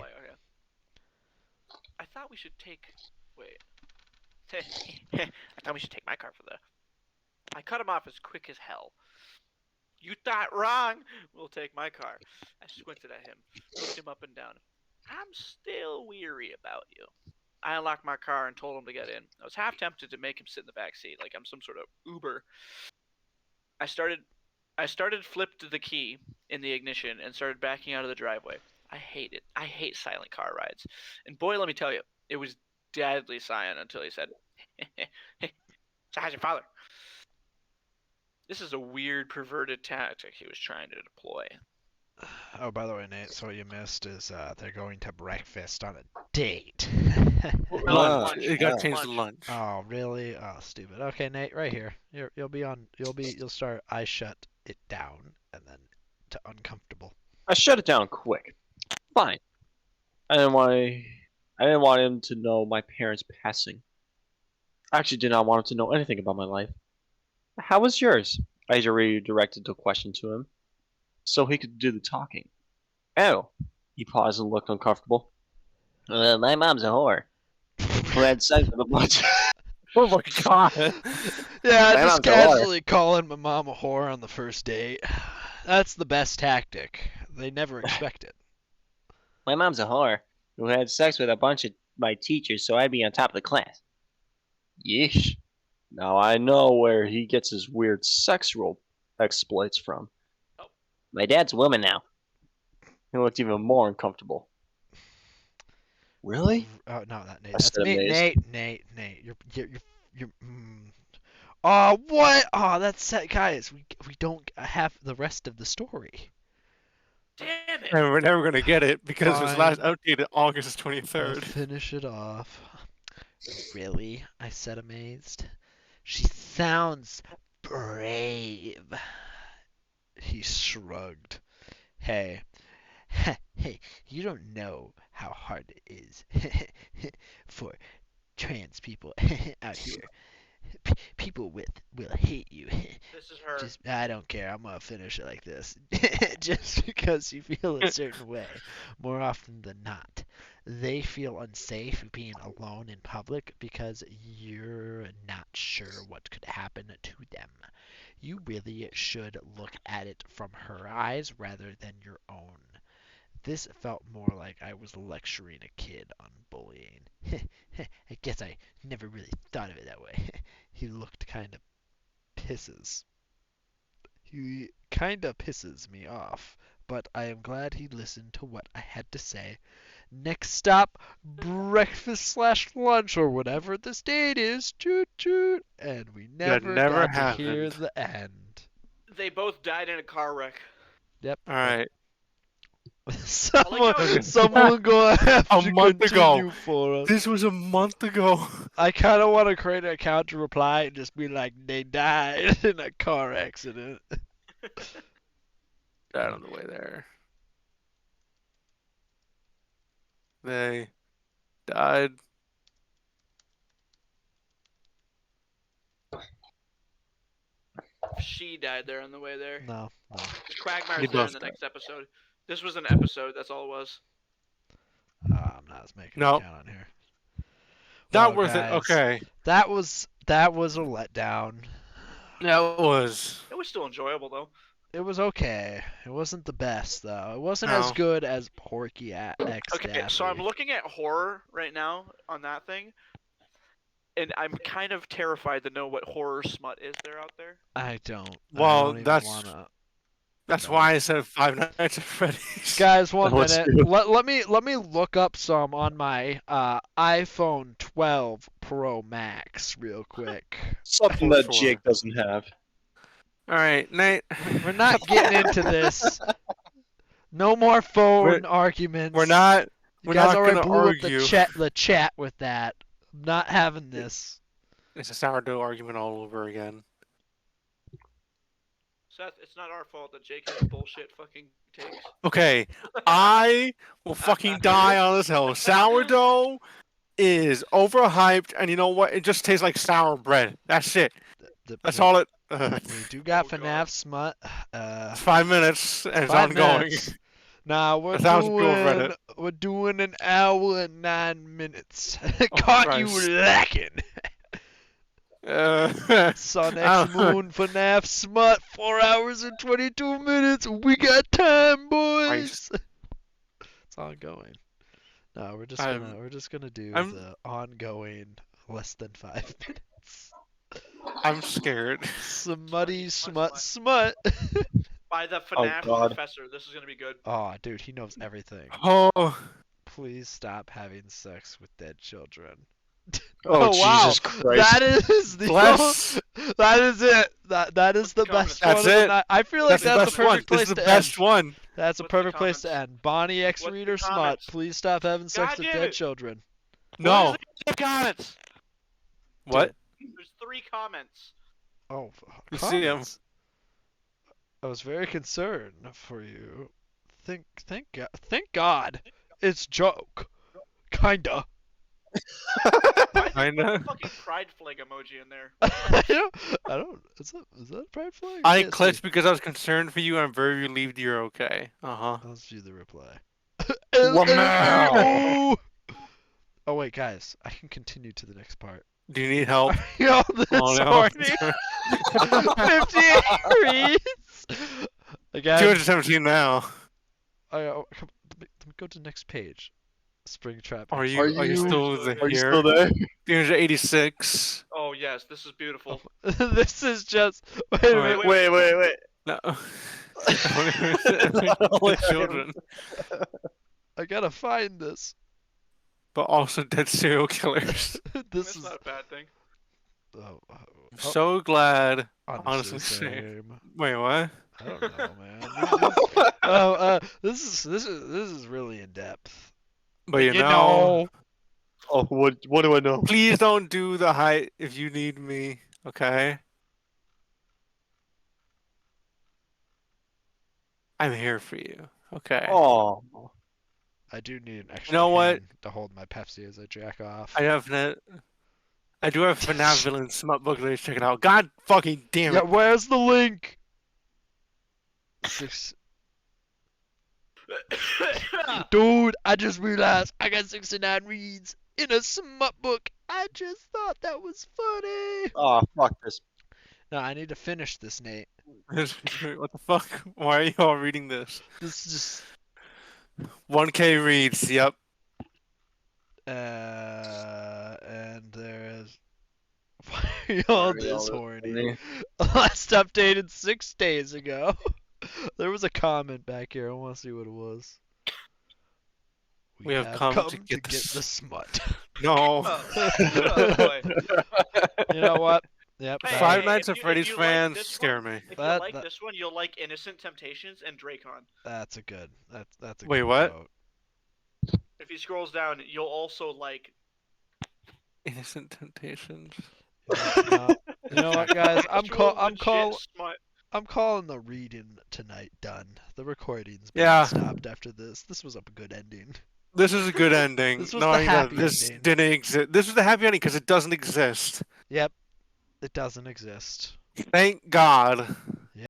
I thought we should take. Wait. I thought we should take my car for the. I cut him off as quick as hell. You thought wrong. We'll take my car. I squinted at him, looked him up and down. I'm still weary about you. I unlocked my car and told him to get in. I was half tempted to make him sit in the back seat like I'm some sort of Uber. I flipped the key in the ignition and started backing out of the driveway. I hate it. I hate silent car rides. And boy, let me tell you, it was deadly silent until he said, "So how's your father?" This is a weird, perverted tactic he was trying to deploy. Oh, by the way, Nate, so what you missed is they're going to breakfast on a date. Lunch. It got changed to lunch. Oh, really? Oh, stupid. Okay, Nate, right here. You'll start I shut it down and then to uncomfortable. I shut it down quick. Fine. I didn't want him to know my parents' passing. I actually did not want him to know anything about my life. How was yours? I redirected the question to him, so he could do the talking. Oh. He paused and looked uncomfortable. My mom's a whore. Who had sex with a bunch of... Oh my god. Yeah, My just mom's a casually calling my mom a whore on the first date. That's the best tactic. They never expect it. My mom's a whore who had sex with a bunch of my teachers so I'd be on top of the class. Yeesh. Now I know where he gets his weird sex role exploits from. My dad's a woman now. He looked even more uncomfortable. Really? Oh no, not Nate. I That's said me. amazed. Nate. You're. Oh, what? Oh, that's it, guys. We don't have the rest of the story. Damn it! And we're never gonna get it because it was last Fine. updated August I'll 23rd. finish it off. Really? I said, amazed. She sounds brave. He shrugged. Hey, you don't know how hard it is for trans people out here. People will hate you. This is her. Just I don't care. I'm gonna finish it like this. Just because you feel a certain way, more often than not, they feel unsafe being alone in public because you're not sure what could happen to them. You really should look at it from her eyes rather than your own. This felt more like I was lecturing a kid on bullying. I guess I never really thought of it that way. He looked He kinda pisses me off, but I am glad he listened to what I had to say. Next stop, breakfast slash lunch or whatever this date is. Toot toot. And we never never got to hear happened. the end. They both died in a car wreck. Yep. All right. Someone gonna have A to month ago. continue for us. This was a month ago. I kind of want to create an account to reply and just be like, they died in a car accident. Died on the way there. They died. She died there on the way there. No. Quagmire's They there in both the died. next episode. This was an episode. That's all it was. I'm not making No. an account on here. Not Well, worth guys, it. Okay. That was a letdown. That was. It was still enjoyable though. It was okay. It wasn't the best though. It wasn't as No. good as Porky X Okay, Daffy. so I'm looking at horror right now on that thing, and I'm kind of terrified to know what horror smut is there out there. I don't. Well, I don't even that's- wanna. That's No. why I said Five Nights at Freddy's. Guys, one Let's minute. do Let me look up some on my iPhone 12 Pro Max real quick. Something For that sure. Jake doesn't have. All right, Nate. We're not getting into this. No more phone arguments. We're not. You We're guys not already gonna blew argue. up the chat with that. I'm not having this. It's a sourdough argument all over again. Seth, it's not our fault that Jake has bullshit fucking takes. Okay, I will fucking die on this hill. Sourdough is overhyped, and you know what? It just tastes like sour bread. That's it. That's all it. We do got Oh, FNAF God. smut. It's 5 minutes, and it's 5 ongoing. minutes. Nah, we're That's how it's doing doing Reddit. we're doing an hour and 9 minutes. Caught you Christ. lacking. Sun X Moon FNAF smut 4 hours and 22 minutes. We got time, boys. It's ongoing. No, we're just gonna do the ongoing less than 5 minutes. I'm scared. Smutty smut. By the FNAF God. professor. This is gonna be good. Oh, dude, he knows everything. Oh, Please stop having sex with dead children. Oh, wow. Jesus Christ. That is the bless. that is it. That is the Comments? best one. That's of the it. night. I feel like That's the that's best a one. perfect This place is the to best end. one. That's a What's the perfect place to comments? end. Bonnie X What's the Reader Smut, comments? please stop having sex God with damn dead it. children. No. What is the comments? What? There's 3 comments. Oh, You see 'em. comments. I was very concerned for you. Thank God. It's joke. Kinda. I know. Fucking pride flag emoji in there. I don't. Is that a pride flag? I Can't clicked see. because I was concerned for you, and I'm very relieved you're okay. Let's view the reply. Wow. Oh wait, guys, I can continue to the next part. Do you need help? Yo, this Oh no. horny. 58 reads. Again, 217 now. let me go to the next page. Springtrap. Are you you- still Are you here? still there? 386. Oh yes, this is beautiful. This is just. Wait a minute. Wait. No. The children, I gotta find this. but also dead serial killers. This That's is. not a bad thing. Oh, I'm so glad. honestly, honestly, same. Wait, what? I don't know, man. This is really in depth. But you know, Oh, what do I know? please don't do the height if you need me, okay? I'm here for you, okay? Oh, I do need an extra know what? hand to hold my Pepsi as I jack off. I have net. I do have FNAF villain smut book. Let's check it out. God fucking damn Yeah, it! where's the link? Dude, I just realized I got 69 reads in a smut book. I just thought that was funny. Oh, fuck this. No, I need to finish this, Nate. What the fuck? Why are you all reading this? This is just 1K reads. Yep. and there's why are y'all Why are y'all this this horny? Last updated 6 days ago. There was a comment back here. I want to see what it was. We have come to get the smut. No. Oh boy. You know what? Yep. Hey, Five hey, Nights if at you- Freddy's if you like fans this scare one- me. If That- you like that- this one, you'll like Innocent Temptations and Dracon. That's a good. That's a Wait, good what? quote. If he scrolls down, you'll also like. Innocent Temptations. No, you know what, guys? I'm Legit smut. calling the reading tonight done. The recording's been Yeah. stopped after this. This was a good ending. This is a good ending. This was knowing the happy that this ending. didn't exist. This is the happy ending because it doesn't exist. Yep. It doesn't exist. Thank God.